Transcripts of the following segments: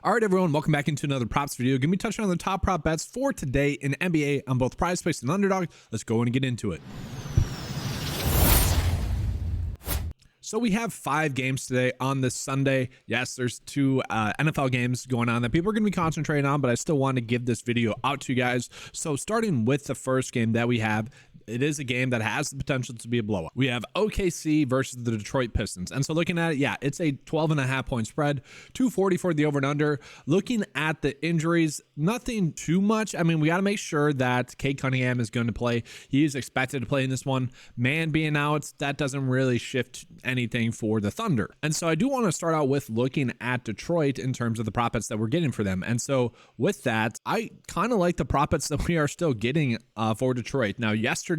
All right, everyone, welcome back into another props video. Gonna be touching on the top prop bets for today in NBA on both PrizePicks and Underdog. Let's go and get into it. So we have 5 games today on this Sunday. Yes, there's 2 NFL games going on that people are going to be concentrating on, but I still want to give this video out to you guys. So starting with the first game that we have, it is a game that has the potential to be a blowout. We have OKC versus the Detroit Pistons. And so looking at it, yeah, it's a 12.5 point spread, 240 for the over and under. Looking at the injuries, nothing too much. I mean, we got to make sure that Cade Cunningham is going to play. He is expected to play in this one. Man being out, that doesn't really shift anything for the Thunder. And so I do want to start out with looking at Detroit in terms of the prop bets that we're getting for them. And so with that, I kind of like the prop bets that we are still getting for Detroit. Now, yesterday,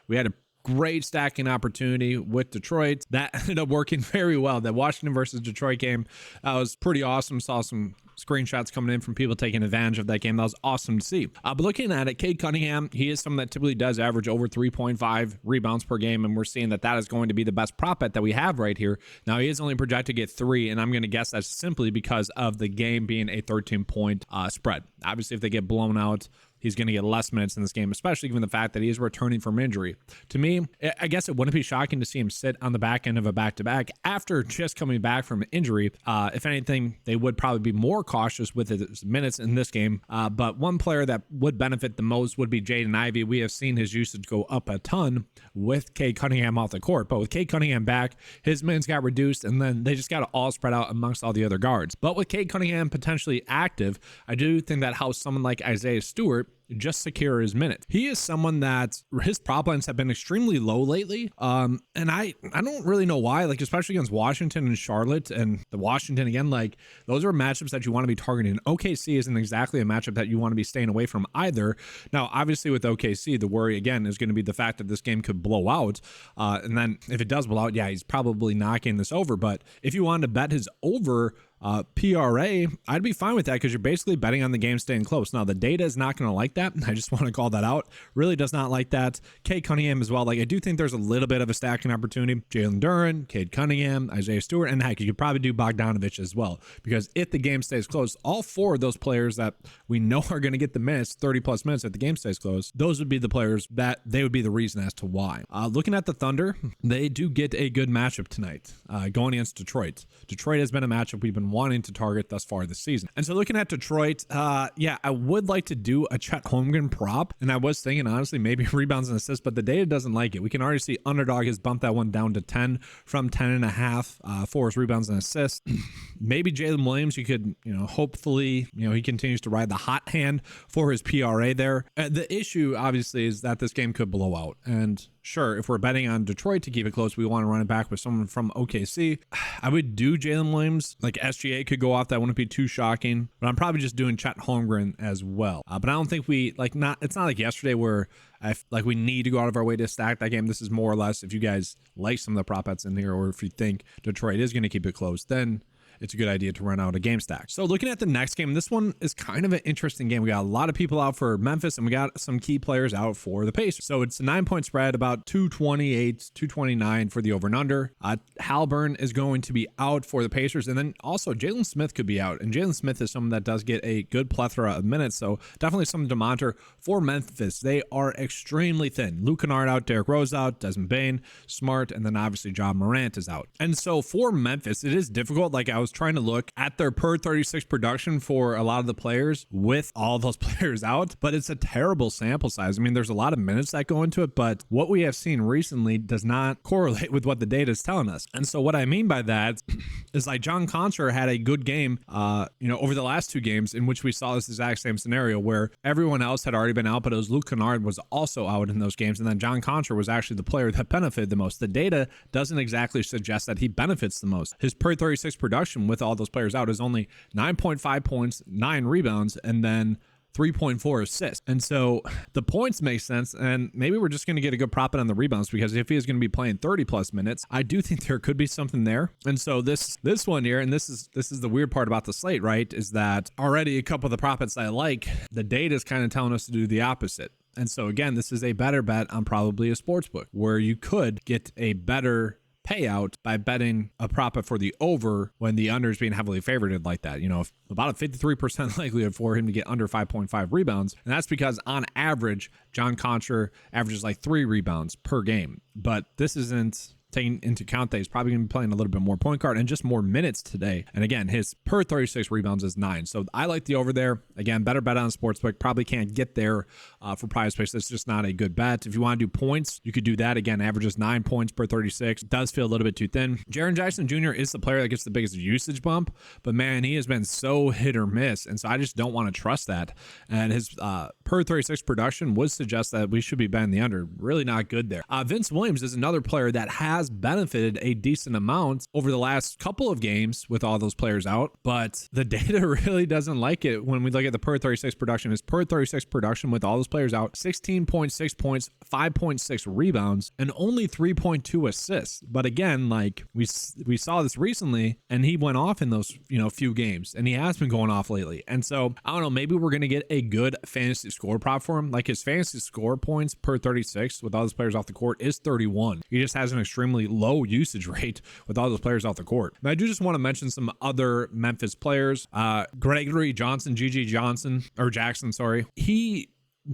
we had a great stacking opportunity with Detroit that ended up working very well. That Washington versus Detroit game was pretty awesome. Saw some screenshots coming in from people taking advantage of that game. That was awesome to see. But looking at it, Cade Cunningham, he is someone that typically does average over 3.5 rebounds per game, and we're seeing that that is going to be the best prop bet that we have right here. Now, he is only projected to get 3, and I'm going to guess that's simply because of the game being a 13-point spread. Obviously, if they get blown out, he's going to get less minutes in this game, especially given the fact that he is returning from injury. To me, I guess it wouldn't be shocking to see him sit on the back end of a back-to-back after just coming back from injury. If anything, they would probably be more cautious with his minutes in this game. But one player that would benefit the most would be Jaden Ivey. We have seen his usage go up a ton with Cade Cunningham off the court. But with Cade Cunningham back, his minutes got reduced, and then they just got it all spread out amongst all the other guards. But with Cade Cunningham potentially active, I do think that helps someone like Isaiah Stewart just secure his minutes. He is someone that his prop lines have been extremely low lately. And I don't really know why, like, especially against Washington and Charlotte, and the Washington again, like, those are matchups that you want to be targeting. OKC isn't exactly a matchup that you want to be staying away from either. Now, obviously with OKC, the worry again is going to be the fact that this game could blow out. And then if it does blow out, yeah, he's probably knocking this over. But if you wanted to bet his over PRA, I'd be fine with that because you're basically betting on the game staying close. Now, the data is not going to like that. I just want to call that out. Really does not like that. Cade Cunningham as well. Like, I do think there's a little bit of a stacking opportunity. Jalen Duren, Cade Cunningham, Isaiah Stewart, and heck, you could probably do Bogdanovich as well, because if the game stays close, all 4 of those players that we know are going to get the minutes, 30 plus minutes if the game stays close, those would be the players that they would be the reason as to why. Looking at the Thunder, they do get a good matchup tonight going against Detroit. Detroit has been a matchup we've been wanting to target thus far this season. And so looking at Detroit, yeah, I would like to do a Chet Holmgren prop. And I was thinking, honestly, maybe rebounds and assists, but the data doesn't like it. We can already see Underdog has bumped that one down to 10 from 10.5 for his rebounds and assists. Maybe Jalen Williams, you could, hopefully, he continues to ride the hot hand for his PRA there. The issue, obviously, is that this game could blow out. And sure, if we're betting on Detroit to keep it close, we want to run it back with someone from OKC. I would do Jalen Williams. Like, SGA could go off. That wouldn't be too shocking. But I'm probably just doing Chet Holmgren as well. But I don't think it's not like yesterday where we need to go out of our way to stack that game. This is more or less, if you guys like some of the prop bets in here, or if you think Detroit is going to keep it close, then it's a good idea to run out a game stack. So looking at the next game, this one is kind of an interesting game. We got a lot of people out for Memphis, and we got some key players out for the Pacers. So it's a 9-point spread, about 228, 229 for the over and under. Halburn is going to be out for the Pacers, and then also Jalen Smith could be out. And Jalen Smith is someone that does get a good plethora of minutes, so definitely something to monitor for Memphis. They are extremely thin. Luke Kennard out, Derrick Rose out, Desmond Bane, Smart, and then obviously John Morant is out. And so for Memphis, it is difficult. Like, I was trying to look at their per 36 production for a lot of the players with all those players out, but it's a terrible sample size. I mean, there's a lot of minutes that go into it, but what we have seen recently does not correlate with what the data is telling us. And so what I mean by that is, like, John Concher had a good game, over the last 2 games in which we saw this exact same scenario where everyone else had already been out, but it was Luke Kennard was also out in those games. And then John Concher was actually the player that benefited the most. The data doesn't exactly suggest that he benefits the most. His per 36 production with all those players out is only 9.5 points, 9 rebounds, and then 3.4 assists. And so the points make sense, and maybe we're just going to get a good profit on the rebounds, because if he is going to be playing 30 plus minutes, I do think there could be something there. And so this one here, and this is the weird part about the slate, right, is that already a couple of the profits I like, the data is kind of telling us to do the opposite. And so again, this is a better bet on probably a sports book where you could get a better payout by betting a profit for the over when the under is being heavily favored like that. You know, about a 53% likelihood for him to get under 5.5 rebounds. And that's because on average, John Contra averages like 3 rebounds per game. But this isn't taking into account that he's probably going to be playing a little bit more point guard and just more minutes today. And again, his per 36 rebounds is 9. So I like the over there. Again, better bet on Sportsbook. Probably can't get there for PrizePicks. That's just not a good bet. If you want to do points, you could do that. Again, averages 9 points per 36. Does feel a little bit too thin. Jaren Jackson Jr. is the player that gets the biggest usage bump, but man, he has been so hit or miss. And so I just don't want to trust that. And his per 36 production would suggest that we should be betting the under. Really not good there. Vince Williams is another player that has benefited a decent amount over the last couple of games with all those players out, but the data really doesn't like it when we look at the per 36 production. His per 36 production with all those players out, 16.6 points, 5.6 rebounds, and only 3.2 assists. But again, like we saw this recently, and he went off in those few games, and he has been going off lately. And so I don't know, maybe we're gonna get a good fantasy score prop for him. Like his fantasy score points per 36 with all those players off the court is 31. He just has an extremely low usage rate with all those players off the court. But I do just want to mention some other Memphis players. Gregory Johnson, Jackson, sorry. He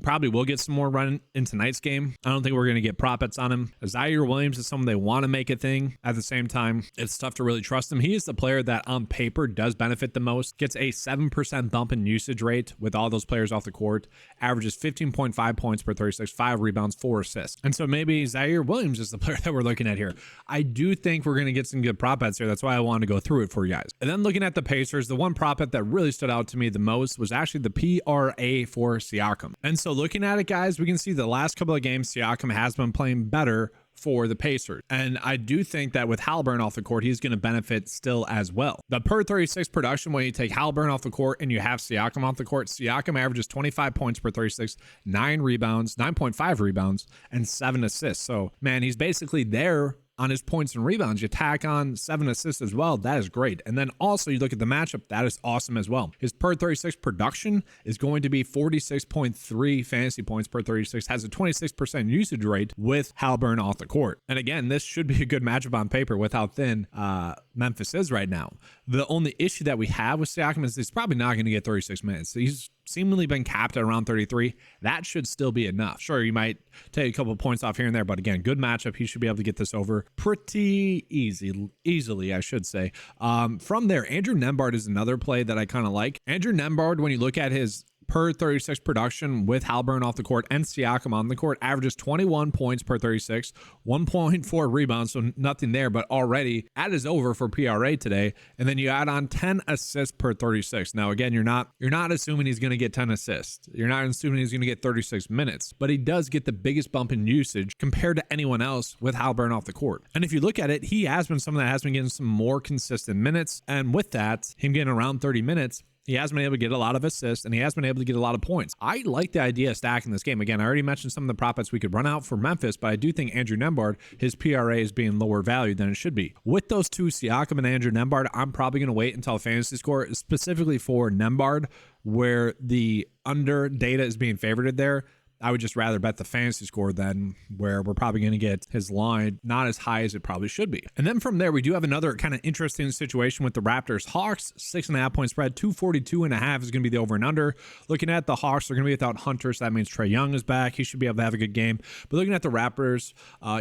probably will get some more run in tonight's game. I don't think we're going to get prop bets on him. Zaire Williams is someone they want to make a thing. At the same time, it's tough to really trust him. He is the player that on paper does benefit the most. Gets a 7% bump in usage rate with all those players off the court. Averages 15.5 points per 36, 5 rebounds, 4 assists. And so maybe Zaire Williams is the player that we're looking at here. I do think we're going to get some good prop bets here. That's why I wanted to go through it for you guys. And then looking at the Pacers, the one prop bet that really stood out to me the most was actually the PRA for Siakam. And so looking at it, guys, we can see the last couple of games, Siakam has been playing better for the Pacers. And I do think that with Haliburton off the court, he's going to benefit still as well. The per 36 production, when you take Haliburton off the court and you have Siakam off the court, Siakam averages 25 points per 36, 9 rebounds, 9.5 rebounds, and 7 assists. So, man, he's basically there on his points and rebounds. You tack on 7 assists as well. That is great. And then also you look at the matchup. That is awesome as well. His per 36 production is going to be 46.3 fantasy points per 36. Has a 26% usage rate with Haliburton off the court. And again, this should be a good matchup on paper with how thin Memphis is right now. The only issue that we have with Siakam is he's probably not going to get 36 minutes. He's seemingly been capped at around 33. That should still be enough. Sure, you might take a couple of points off here and there, but again, good matchup. He should be able to get this over pretty easily, I should say. From there, Andrew Nembhard is another play that I kind of like. Andrew Nembhard, when you look at his per 36 production with Haliburton off the court and Siakam on the court, averages 21 points per 36, 1.4 rebounds, so nothing there, but already that is over for PRA today. And then you add on 10 assists per 36. Now again, you're not assuming he's going to get 10 assists. You're not assuming he's going to get 36 minutes, but he does get the biggest bump in usage compared to anyone else with Haliburton off the court. And if you look at it, he has been someone that has been getting some more consistent minutes, and with that, him getting around 30 minutes, he has been able to get a lot of assists, and he has been able to get a lot of points. I like the idea of stacking this game. Again, I already mentioned some of the prop bets we could run out for Memphis, but I do think Andrew Nembhard, his PRA is being lower valued than it should be. With those two, Siakam and Andrew Nembhard, I'm probably going to wait until fantasy score, specifically for Nembhard, where the under data is being favorited there. I would just rather bet the fantasy score than where we're probably going to get his line not as high as it probably should be. And then from there, we do have another kind of interesting situation with the Raptors. Hawks, 6.5 point spread, 242.5 is going to be the over and under. Looking at the Hawks, they're going to be without Hunter, so that means Trae Young is back. He should be able to have a good game. But looking at the Raptors,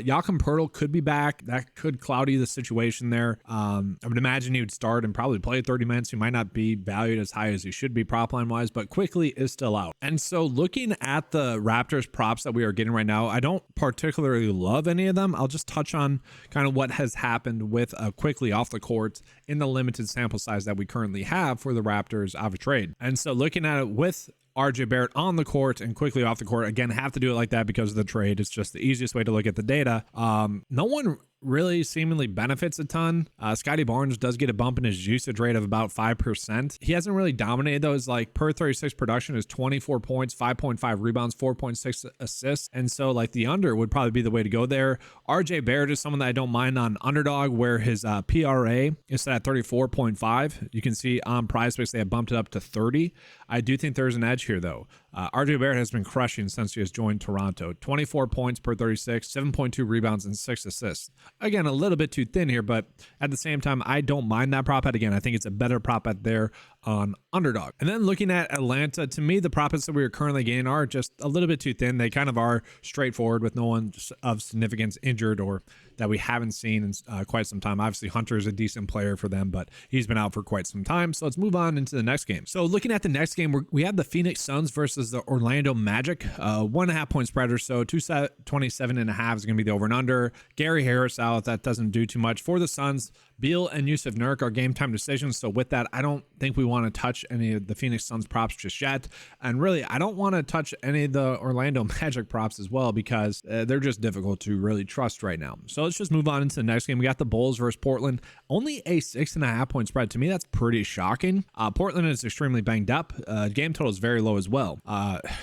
Jakob Poeltl could be back. That could cloudy the situation there. I would imagine he would start and probably play 30 minutes. He might not be valued as high as he should be prop line wise, but quickly is still out. And so looking at the Raptors props that we are getting right now, I don't particularly love any of them. I'll just touch on kind of what has happened with quickly off the court in the limited sample size that we currently have for the Raptors out of trade. And so looking at it with RJ Barrett on the court and quickly off the court, again, have to do it like that because of the trade. It's just the easiest way to look at the data. No one really seemingly benefits a ton. Scotty Barnes does get a bump in his usage rate of about 5%. He hasn't really dominated though. His like per 36 production is 24 points, 5.5 rebounds, 4.6 assists. And so like the under would probably be the way to go there. RJ Barrett is someone that I don't mind on Underdog, where his PRA is set at 34.5. You can see on PrizePicks they have bumped it up to 30. I do think there's an edge here though. RJ Barrett has been crushing since he has joined Toronto. 24 points per 36, 7.2 rebounds, and 6 assists. again, a little bit too thin here, but at the same time, I don't mind that prop bet. Again, I think it's a better prop bet there on Underdog. And then looking at Atlanta, to me, the prop bets that we are currently getting are just a little bit too thin. They kind of are straightforward with no one of significance injured or that we haven't seen in quite some time. Obviously, Hunter is a decent player for them, but he's been out for quite some time. So let's move on into the next game. So looking at the next game, we have the Phoenix Suns versus the Orlando Magic. 1.5 point spread or so. 227.5 is going to be the over and under. Gary Harris out. That doesn't do too much for the Suns. Beal and Yusuf Nurk are game time decisions. So with that, I don't think we want to touch any of the Phoenix Suns props just yet. And really, I don't want to touch any of the Orlando Magic props as well because they're just difficult to really trust right now. So let's just move on into the next game. We got the Bulls versus Portland. Only a 6.5 point spread. To me, that's pretty shocking. Portland is extremely banged up. Game total is very low as well.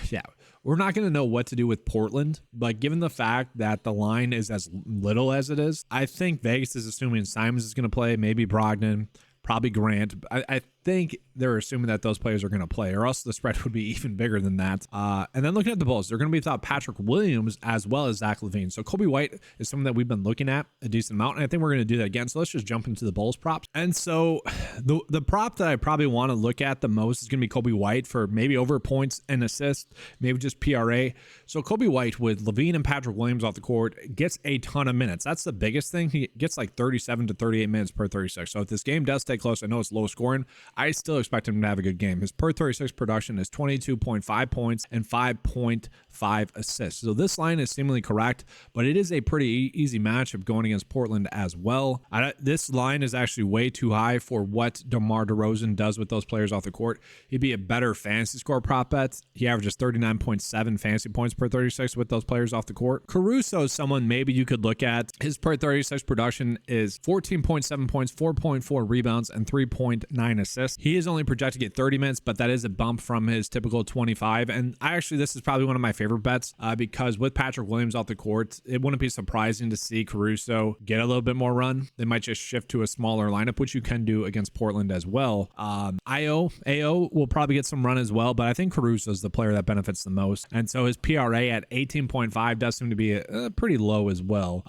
Yeah. We're not going to know what to do with Portland, but given the fact that the line is as little as it is, I think Vegas is assuming Simons is going to play, maybe Brogdon, probably Grant. I think they're assuming that those players are going to play, or else the spread would be even bigger than that. And then looking at the Bulls, they're going to be without Patrick Williams as well as Zach LaVine. So Kobe White is someone that we've been looking at a decent amount, and I think we're going to do that again. So let's just jump into the Bulls props. And so the prop that I probably want to look at the most is going to be Kobe White for maybe over points and assists, maybe just PRA. So Kobe White with LaVine and Patrick Williams off the court gets a ton of minutes. That's the biggest thing. He gets like 37 to 38 minutes per 36. So if this game does stay close, I know it's low scoring, I still expect him to have a good game. His per 36 production is 22.5 points and 5.5 assists. So this line is seemingly correct, but it is a pretty easy matchup going against Portland as well. This line is actually way too high for what DeMar DeRozan does with those players off the court. He'd be a better fantasy score prop bet. He averages 39.7 fantasy points per 36 with those players off the court. Caruso is someone maybe you could look at. His per 36 production is 14.7 points, 4.4 rebounds, and 3.9 assists. He is only projected to get 30 minutes, but that is a bump from his typical 25. And this is probably one of my favorite bets because with Patrick Williams off the court, it wouldn't be surprising to see Caruso get a little bit more run. They might just shift to a smaller lineup, which you can do against Portland as well. AO will probably get some run as well, but I think Caruso is the player that benefits the most. And so his PRA at 18.5 does seem to be pretty low as well.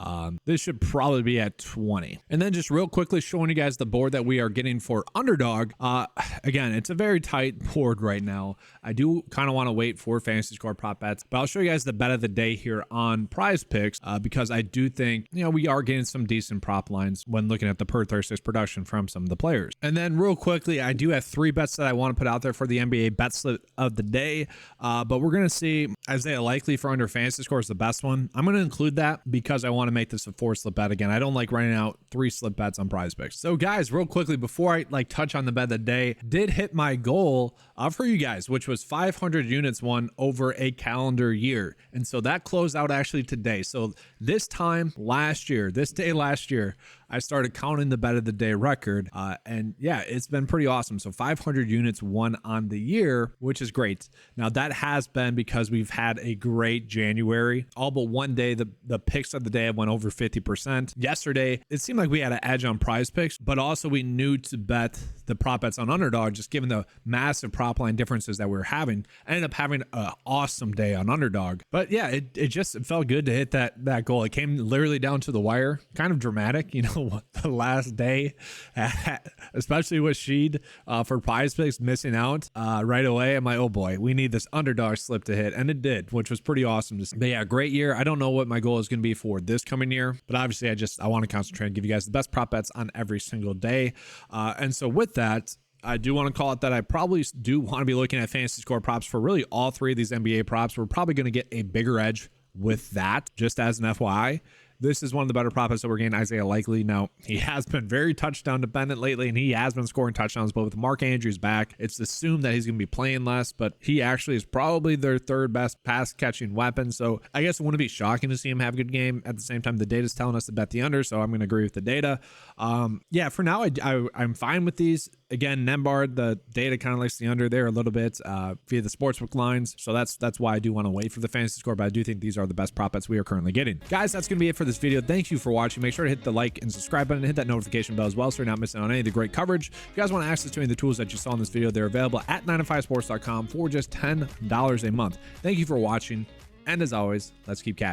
This should probably be at 20. And then just real quickly showing you guys the board that we are getting for Underdog. Again, it's a very tight board right now. I do kind of want to wait for fantasy score prop bets, but I'll show you guys the bet of the day here on PrizePicks because I do think, we are getting some decent prop lines when looking at the per 36 production from some of the players. And then real quickly, I do have 3 bets that I want to put out there for the NBA bet slip of the day, but we're going to see Isaiah Likely for under fantasy score is the best one. I'm going to include that because I want to make this a 4 slip bet. Again, I don't like running out 3 slip bets on PrizePicks. So guys, real quickly, before I touch on the bet of the day, did hit my goal for you guys, which was 500 units won over a calendar year. And so that closed out actually today. So this day last year, I started counting the bet of the day record. And yeah, it's been pretty awesome. So 500 units won on the year, which is great. Now that has been because we've had a great January. All but one day, the picks of the day went over 50%. Yesterday, it seemed like we had an edge on PrizePicks, but also we knew to bet the prop bets on Underdog, just given the massive prop line differences that we were having. I ended up having an awesome day on Underdog. But yeah, it felt good to hit that goal. It came literally down to the wire. Kind of dramatic, the last day, especially with Sheed for PrizePicks missing out right away. I'm like, oh boy, we need this Underdog slip to hit. And it did, which was pretty awesome to see. But yeah, great year. I don't know what my goal is going to be for this coming year, but obviously I want to concentrate and give you guys the best prop bets on every single day. And so with that, I do want to call it that I probably do want to be looking at fantasy score props for really all 3 of these NBA props. We're probably going to get a bigger edge with that, just as an FYI. This is one of the better prop bets that we're getting, Isaiah Likely. Now, he has been very touchdown dependent lately, and he has been scoring touchdowns, but with Mark Andrews back, it's assumed that he's going to be playing less, but he actually is probably their 3rd best pass catching weapon. So I guess it wouldn't be shocking to see him have a good game. At the same time, the data is telling us to bet the under, so I'm going to agree with the data. Yeah, for now, I'm fine with these. Again, Nembard, the data kind of likes the under there a little bit via the sportsbook lines. So that's why I do want to wait for the fantasy score, but I do think these are the best prop bets we are currently getting. Guys, that's going to be it for this video. Thank you for watching. Make sure to hit the like and subscribe button and hit that notification bell as well so you're not missing on any of the great coverage. If you guys want access to any of the tools that you saw in this video, they're available at 9to5sports.com for just $10 a month. Thank you for watching. And as always, let's keep cash.